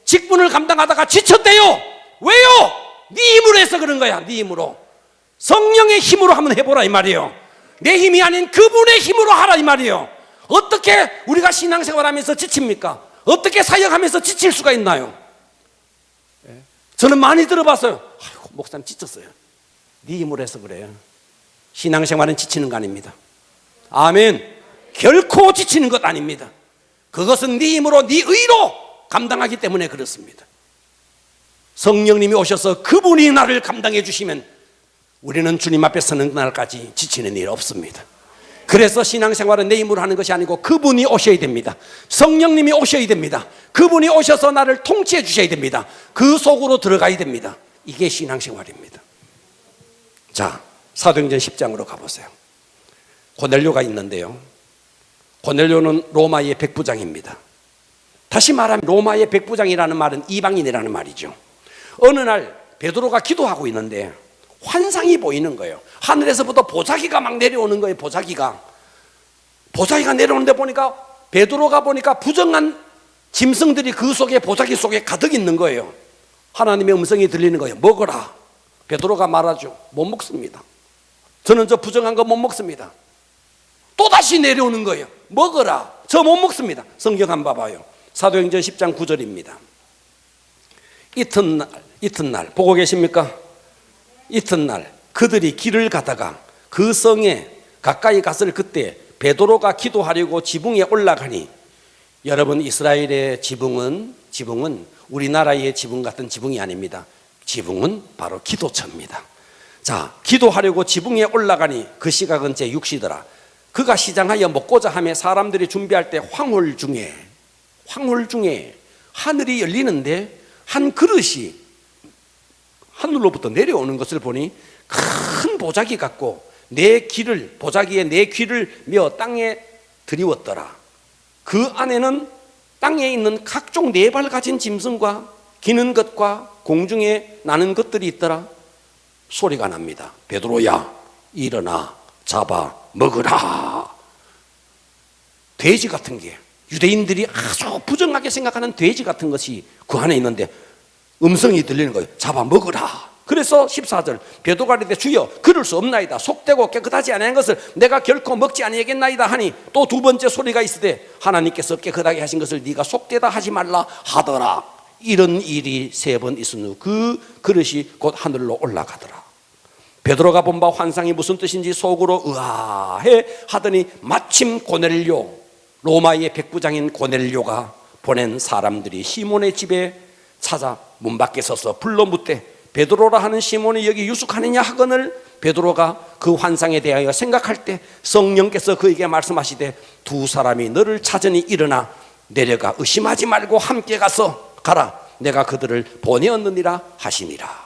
직분을 감당하다가 지쳤대요. 왜요? 네 힘으로 해서 그런 거야. 네 힘으로. 성령의 힘으로 한번 해보라 이 말이에요. 내 힘이 아닌 그분의 힘으로 하라 이 말이에요. 어떻게 우리가 신앙생활하면서 지칩니까? 어떻게 사역하면서 지칠 수가 있나요? 저는 많이 들어봤어요. 아이고, 목사님 지쳤어요. 네 힘으로 해서 그래요. 신앙생활은 지치는 거 아닙니다. 아멘. 결코 지치는 것 아닙니다. 그것은 네 힘으로, 네 의로 감당하기 때문에 그렇습니다. 성령님이 오셔서 그분이 나를 감당해 주시면 우리는 주님 앞에 서는 날까지 지치는 일 없습니다. 그래서 신앙생활은 내 힘으로 하는 것이 아니고 그분이 오셔야 됩니다. 성령님이 오셔야 됩니다. 그분이 오셔서 나를 통치해 주셔야 됩니다. 그 속으로 들어가야 됩니다. 이게 신앙생활입니다. 자, 사도행전 10장으로 가보세요. 고넬료가 있는데요, 고넬료는 로마의 백부장입니다. 다시 말하면 로마의 백부장이라는 말은 이방인이라는 말이죠. 어느 날 베드로가 기도하고 있는데 환상이 보이는 거예요. 하늘에서부터 보자기가 막 내려오는 거예요. 보자기가 내려오는데 보니까 베드로가 보니까 부정한 짐승들이 그 속에, 보자기 속에 가득 있는 거예요. 하나님의 음성이 들리는 거예요. 먹어라. 베드로가 말하죠. 못 먹습니다. 저는 저 부정한 거 못 먹습니다. 또다시 내려오는 거예요. 먹어라. 저 못 먹습니다. 성경 한번 봐봐요. 사도행전 10장 9절입니다. 이튿날 보고 계십니까? 이튿날 그들이 길을 가다가 그 성에 가까이 갔을 그때 베드로가 기도하려고 지붕에 올라가니, 여러분, 이스라엘의 지붕은 우리나라의 지붕 같은 지붕이 아닙니다. 지붕은 바로 기도처입니다. 자, 기도하려고 지붕에 올라가니 그 시각은 제6시더라. 그가 시장하여 먹고자 하며 사람들이 준비할 때 황홀 중에 하늘이 열리는데 한 그릇이 하늘로부터 내려오는 것을 보니 큰 보자기 같고 보자기에 내 귀를 메어 땅에 들이웠더라. 그 안에는 땅에 있는 각종 네 발 가진 짐승과 기는 것과 공중에 나는 것들이 있더라. 소리가 납니다. 베드로야, 일어나 잡아 먹으라. 돼지 같은 게, 유대인들이 아주 부정하게 생각하는 돼지 같은 것이 그 안에 있는데 음성이 들리는 거예요. 잡아 먹으라. 그래서 14절, 베드로가 이르되 주여, 그럴 수 없나이다. 속되고 깨끗하지 아니한 것을 내가 결코 먹지 아니하겠나이다 하니, 또 두 번째 소리가 있으되 하나님께서 깨끗하게 하신 것을 네가 속되다 하지 말라 하더라. 이런 일이 3번 있은 후 그 그릇이 곧 하늘로 올라가더라. 베드로가 본 바 환상이 무슨 뜻인지 속으로 의아해 하더니 마침 고넬료, 로마의 백부장인 고넬료가 보낸 사람들이 시몬의 집에 찾아 문 밖에 서서 불러 묻되 베드로라 하는 시몬이 여기 유숙하느냐 하거늘, 베드로가 그 환상에 대하여 생각할 때 성령께서 그에게 말씀하시되 두 사람이 너를 찾으니 일어나 내려가 의심하지 말고 함께 가라. 내가 그들을 보내었느니라 하시니라.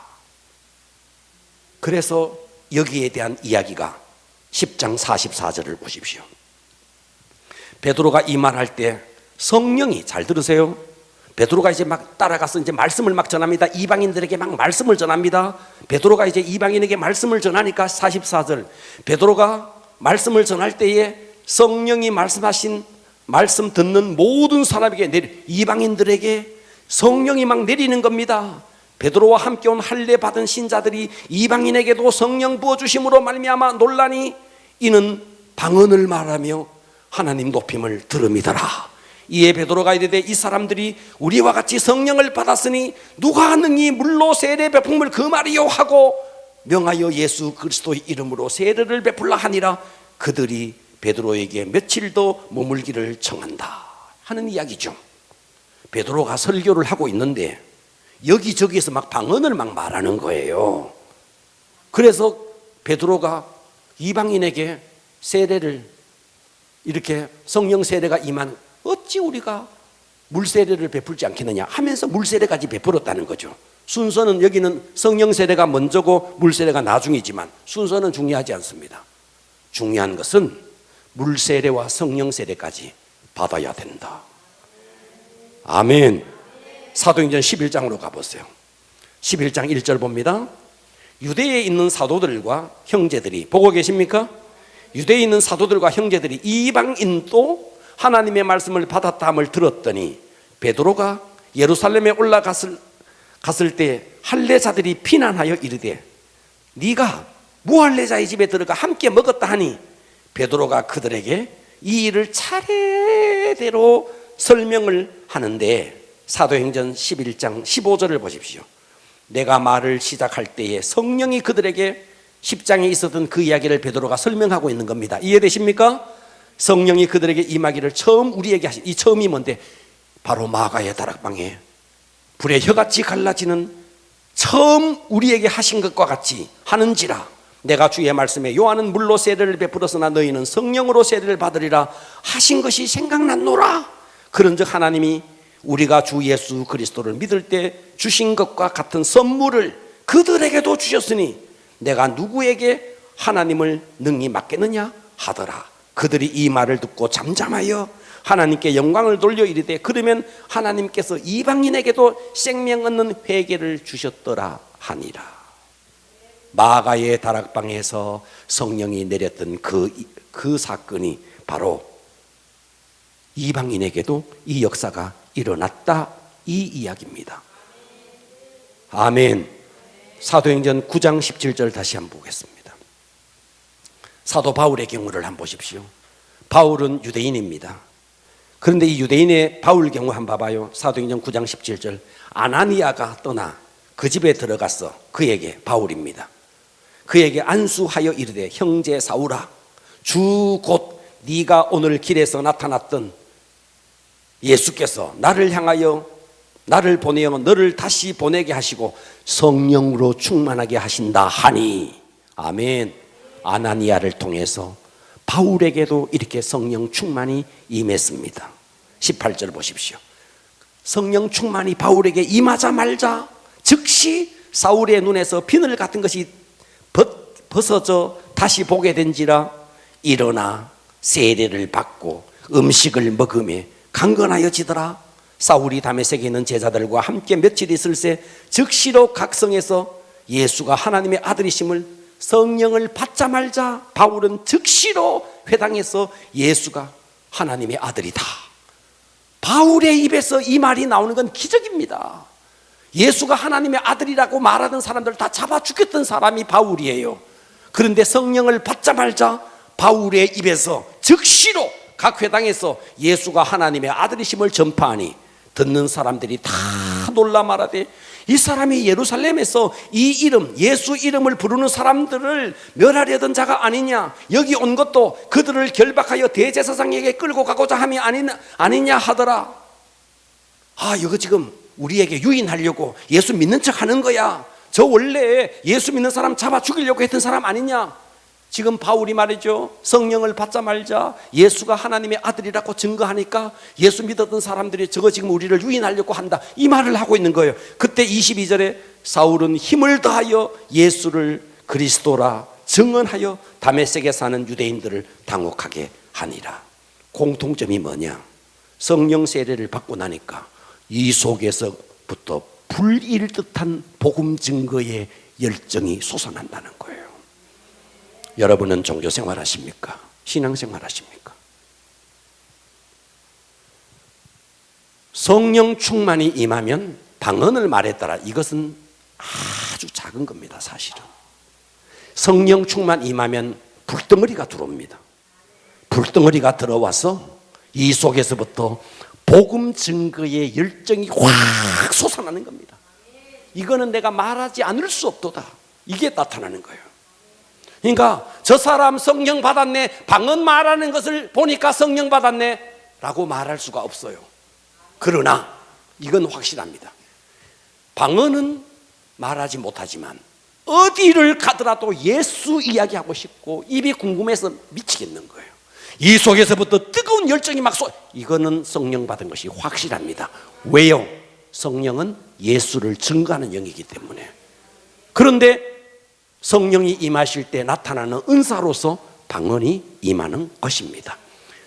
그래서 여기에 대한 이야기가 10장 44절을 보십시오. 베드로가 이 말할 때 성령이, 잘 들으세요, 베드로가 이제 막 따라가서 이제 말씀을 막 전합니다. 이방인들에게 막 말씀을 전합니다. 베드로가 이제 이방인에게 말씀을 전하니까 44절, 베드로가 말씀을 전할 때에 성령이 말씀하신 말씀 듣는 모든 사람에게, 이방인들에게 성령이 막 내리는 겁니다. 베드로와 함께 온 할례 받은 신자들이 이방인에게도 성령 부어주심으로 말미암아 놀라니 이는 방언을 말하며 하나님 높임을 들음이더라. 이에 베드로가 이르되 이 사람들이 우리와 같이 성령을 받았으니 누가 능히 물로 세례 베품을 금하리요 하고 명하여 예수 그리스도의 이름으로 세례를 베풀라 하니라. 그들이 베드로에게 며칠 더 머물기를 청한다 하는 이야기죠. 베드로가 설교를 하고 있는데 여기저기에서 막 방언을 막 말하는 거예요. 그래서 베드로가 이방인에게 세례를, 이렇게 성령 세례가 임한, 어찌 우리가 물세례를 베풀지 않겠느냐 하면서 물세례까지 베풀었다는 거죠. 순서는 여기는 성령 세례가 먼저고 물세례가 나중이지만 순서는 중요하지 않습니다. 중요한 것은 물세례와 성령 세례까지 받아야 된다. 아멘. 사도행전 11장으로 가보세요. 11장 1절 봅니다. 유대에 있는 사도들과 형제들이, 보고 계십니까? 유대에 있는 사도들과 형제들이 이방인도 하나님의 말씀을 받았다함을 들었더니 베드로가 예루살렘에 올라갔을 때 할례자들이 비난하여 이르되 네가 무할례자의 집에 들어가 함께 먹었다 하니 베드로가 그들에게 이 일을 차례대로 설명을 하는데, 사도행전 11장 15절을 보십시오. 내가 말을 시작할 때에 성령이 그들에게 10장에 있었던 그 이야기를 베드로가 설명하고 있는 겁니다. 이해되십니까? 성령이 그들에게 임하기를 처음 우리에게 하신, 이 처음이 뭔데? 바로 마가의 다락방에 불의 혀같이 갈라지는 처음 우리에게 하신 것과 같이 하는지라. 내가 주의 말씀에 요한은 물로 세례를 베풀었으나 너희는 성령으로 세례를 받으리라 하신 것이 생각났노라. 그런즉 하나님이 우리가 주 예수 그리스도를 믿을 때 주신 것과 같은 선물을 그들에게도 주셨으니 내가 누구에게 하나님을 능히 맡겠느냐 하더라. 그들이 이 말을 듣고 잠잠하여 하나님께 영광을 돌려 이르되 그러면 하나님께서 이방인에게도 생명 얻는 회개를 주셨더라 하니라. 마가의 다락방에서 성령이 내렸던 그 사건이 바로 이방인에게도 이 역사가 일어났다, 이 이야기입니다. 아멘. 사도행전 9장 17절 다시 한번 보겠습니다. 사도 바울의 경우를 한번 보십시오. 바울은 유대인입니다. 그런데 이 유대인의 바울 경우 한번 봐봐요. 사도행전 9장 17절, 아나니아가 떠나 그 집에 들어갔어. 그에게 바울입니다. 그에게 안수하여 이르되 형제 사울아 주 곧 네가 오늘 길에서 나타났던 예수께서 나를 향하여 나를 보내어 너를 다시 보내게 하시고 성령으로 충만하게 하신다 하니 아멘. 아나니아를 통해서 바울에게도 이렇게 성령 충만이 임했습니다. 18절 보십시오. 성령 충만이 바울에게 임하자마자 즉시 사울의 눈에서 비늘 같은 것이 벗어져 다시 보게 된지라 일어나 세례를 받고 음식을 먹으며 강건하여지더라. 사울이 다메섹에 있는 제자들과 함께 며칠 있을새 즉시로 각 성에서 예수가 하나님의 아들이심을 성령을 받자마자 바울은 즉시로 회당에서 예수가 하나님의 아들이다. 바울의 입에서 이 말이 나오는 건 기적입니다. 예수가 하나님의 아들이라고 말하던 사람들을 다 잡아 죽였던 사람이 바울이에요. 그런데 성령을 받자마자 바울의 입에서 즉시로 각 회당에서 예수가 하나님의 아들이심을 전파하니 듣는 사람들이 다 놀라 말하되 이 사람이 예루살렘에서 이 이름 예수 이름을 부르는 사람들을 멸하려던 자가 아니냐, 여기 온 것도 그들을 결박하여 대제사장에게 끌고 가고자 함이 아니냐 하더라. 아, 이거 지금 우리에게 유인하려고 예수 믿는 척 하는 거야. 저 원래 예수 믿는 사람 잡아 죽이려고 했던 사람 아니냐. 지금 바울이 말이죠, 성령을 받자마자 예수가 하나님의 아들이라고 증거하니까 예수 믿었던 사람들이 저거 지금 우리를 유인하려고 한다, 이 말을 하고 있는 거예요. 그때 22절에 사울은 힘을 다하여 예수를 그리스도라 증언하여 다메섹에 사는 유대인들을 당혹하게 하니라. 공통점이 뭐냐? 성령 세례를 받고 나니까 이 속에서부터 불일 듯한 복음 증거의 열정이 솟아난다는 거예요. 여러분은 종교생활 하십니까? 신앙생활 하십니까? 성령 충만이 임하면 방언을 말했더라. 이것은 아주 작은 겁니다. 사실은 성령 충만 임하면 불덩어리가 들어옵니다. 불덩어리가 들어와서 이 속에서부터 복음 증거의 열정이 확 솟아나는 겁니다. 이거는 내가 말하지 않을 수 없도다, 이게 나타나는 거예요. 그러니까 저 사람 성령 받았네, 방언 말하는 것을 보니까 성령 받았네 라고 말할 수가 없어요. 그러나 이건 확실합니다. 방언은 말하지 못하지만 어디를 가더라도 예수 이야기하고 싶고 입이 궁금해서 미치겠는 거예요. 이 속에서부터 뜨거운 열정이 막 이거는 성령 받은 것이 확실합니다. 왜요? 성령은 예수를 증거하는 영이기 때문에. 그런데 성령이 임하실 때 나타나는 은사로서 방언이 임하는 것입니다.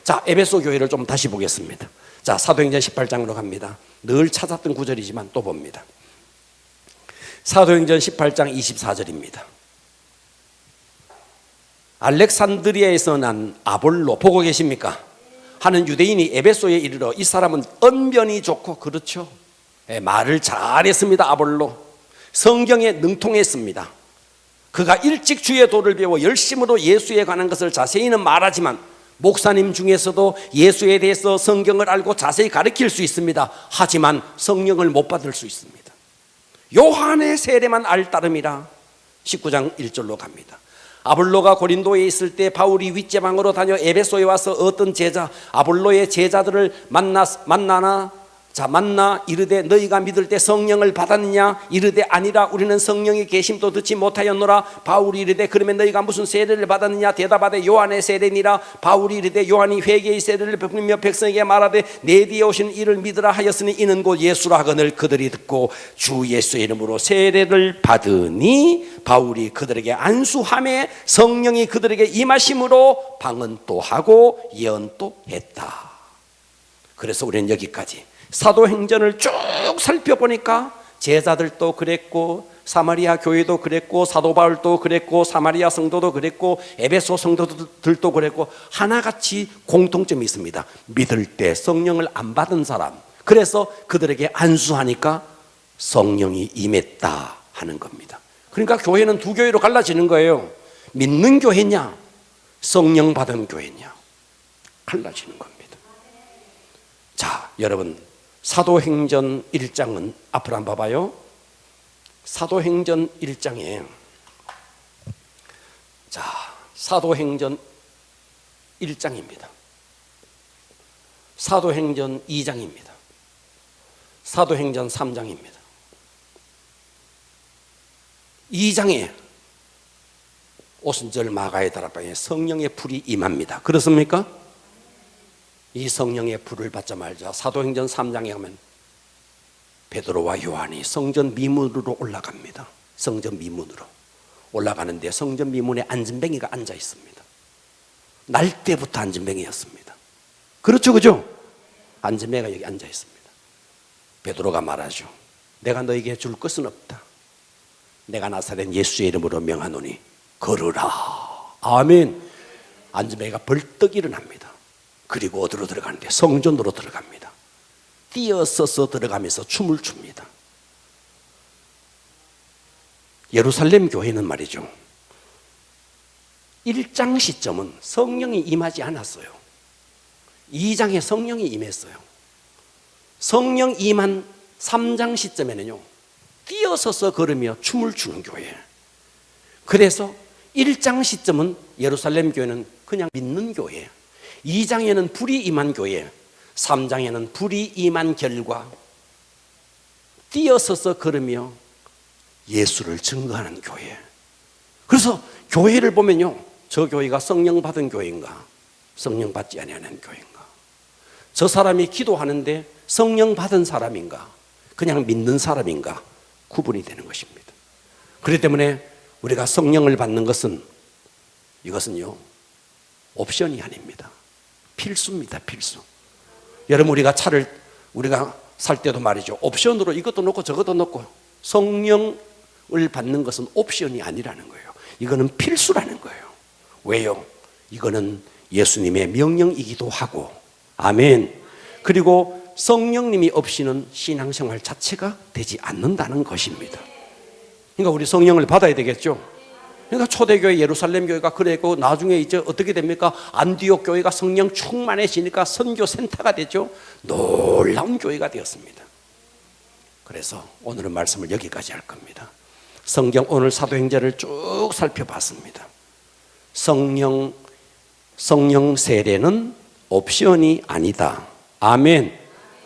자, 에베소 교회를 좀 다시 보겠습니다. 자, 사도행전 18장으로 갑니다. 늘 찾았던 구절이지만 또 봅니다. 사도행전 18장 24절입니다. 알렉산드리아에서 난 아볼로, 보고 계십니까? 하는 유대인이 에베소에 이르러 이 사람은 언변이 좋고, 그렇죠, 말을 잘했습니다. 아볼로 성경에 능통했습니다. 그가 일찍 주의 도를 배워 열심으로 예수에 관한 것을 자세히는 말하지만 목사님 중에서도 예수에 대해서 성경을 알고 자세히 가르칠 수 있습니다. 하지만 성령을 못 받을 수 있습니다. 요한의 세례만 알 따름이라. 19장 1절로 갑니다. 아볼로가 고린도에 있을 때 바울이 윗제방으로 다녀 에베소에 와서 어떤 제자 아볼로의 제자들을 만나 이르되 너희가 믿을 때 성령을 받았느냐? 이르되 아니라 우리는 성령의 계심도 듣지 못하였노라. 바울이 이르되 그러면 너희가 무슨 세례를 받았느냐? 대답하되 요한의 세례니라. 바울이 이르되 요한이 회개의 세례를 베풀며 백성에게 말하되 내 뒤에 오신 이를 믿으라 하였으니 이는 곧 예수라 하거늘 그들이 듣고 주 예수의 이름으로 세례를 받으니 바울이 그들에게 안수하매 성령이 그들에게 임하심으로 방언도 하고 예언도 했다. 그래서 우리는 여기까지 사도행전을 쭉 살펴보니까 제자들도 그랬고 사마리아 교회도 그랬고 사도 바울도 그랬고 사마리아 성도도 그랬고 에베소 성도들도 그랬고 하나같이 공통점이 있습니다. 믿을 때 성령을 안 받은 사람, 그래서 그들에게 안수하니까 성령이 임했다 하는 겁니다. 그러니까 교회는 두 교회로 갈라지는 거예요. 믿는 교회냐, 성령 받은 교회냐, 갈라지는 겁니다. 자, 여러분, 사도행전 1장은 앞으로 한번 봐봐요. 사도행전 1장에 자, 사도행전 1장입니다. 사도행전 2장입니다. 사도행전 3장입니다. 2장에 오순절 마가의 다락방에 성령의 불이 임합니다. 그렇습니까? 이 성령의 불을 받자마자 사도행전 3장에 가면 베드로와 요한이 성전 미문으로 올라갑니다. 성전 미문으로 올라가는데 성전 미문에 안진뱅이가 앉아 있습니다. 날 때부터 안진뱅이였습니다. 그렇죠, 그죠? 안진뱅이가 여기 앉아 있습니다. 베드로가 말하죠. 내가 너에게 줄 것은 없다. 내가 나사렛 예수의 이름으로 명하노니 걸으라. 아멘. 안진뱅이가 벌떡 일어납니다. 그리고 어디로 들어가는데 성전으로 들어갑니다. 뛰어서서 들어가면서 춤을 춥니다. 예루살렘 교회는 말이죠, 1장 시점은 성령이 임하지 않았어요. 2장에 성령이 임했어요. 성령 임한 3장 시점에는요, 뛰어서서 걸으며 춤을 추는 교회. 그래서 1장 시점은 예루살렘 교회는 그냥 믿는 교회, 2장에는 불이 임한 교회, 3장에는 불이 임한 결과 뛰어서서 걸으며 예수를 증거하는 교회. 그래서 교회를 보면요, 저 교회가 성령 받은 교회인가, 성령 받지 아니하는 교회인가, 저 사람이 기도하는데 성령 받은 사람인가, 그냥 믿는 사람인가 구분이 되는 것입니다. 그렇기 때문에 우리가 성령을 받는 것은, 이것은요, 옵션이 아닙니다. 필수입니다. 필수. 여러분, 우리가 살 때도 말이죠, 옵션으로 이것도 넣고 저것도 넣고, 성령을 받는 것은 옵션이 아니라는 거예요. 이거는 필수라는 거예요. 왜요? 이거는 예수님의 명령이기도 하고, 아멘. 그리고 성령님이 없이는 신앙생활 자체가 되지 않는다는 것입니다. 그러니까 우리 성령을 받아야 되겠죠. 그러니까 초대교회 예루살렘 교회가 그랬고, 나중에 이제 어떻게 됩니까? 안디옥 교회가 성령 충만해지니까 선교 센터가 됐죠. 놀라운 교회가 되었습니다. 그래서 오늘은 말씀을 여기까지 할 겁니다. 성경 오늘 사도행전을 쭉 살펴봤습니다. 성령 세례는 옵션이 아니다. 아멘.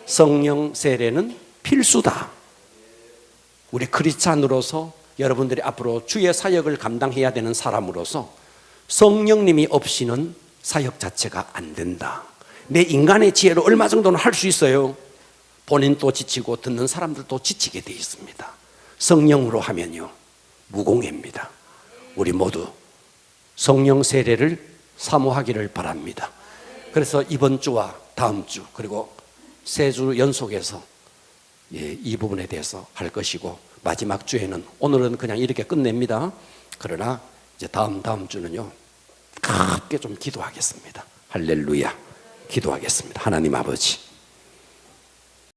성령 세례는 필수다. 우리 크리스찬으로서, 여러분들이 앞으로 주의 사역을 감당해야 되는 사람으로서 성령님이 없이는 사역 자체가 안 된다. 내 인간의 지혜로 얼마 정도는 할 수 있어요. 본인도 지치고 듣는 사람들도 지치게 되어 있습니다. 성령으로 하면요, 무공해입니다. 우리 모두 성령 세례를 사모하기를 바랍니다. 그래서 이번 주와 다음 주, 그리고 3주 연속해서 이 부분에 대해서 할 것이고, 마지막 주에는, 오늘은 그냥 이렇게 끝냅니다. 그러나 이제 다음 주는요, 크게 좀 기도하겠습니다. 할렐루야. 기도하겠습니다. 하나님 아버지,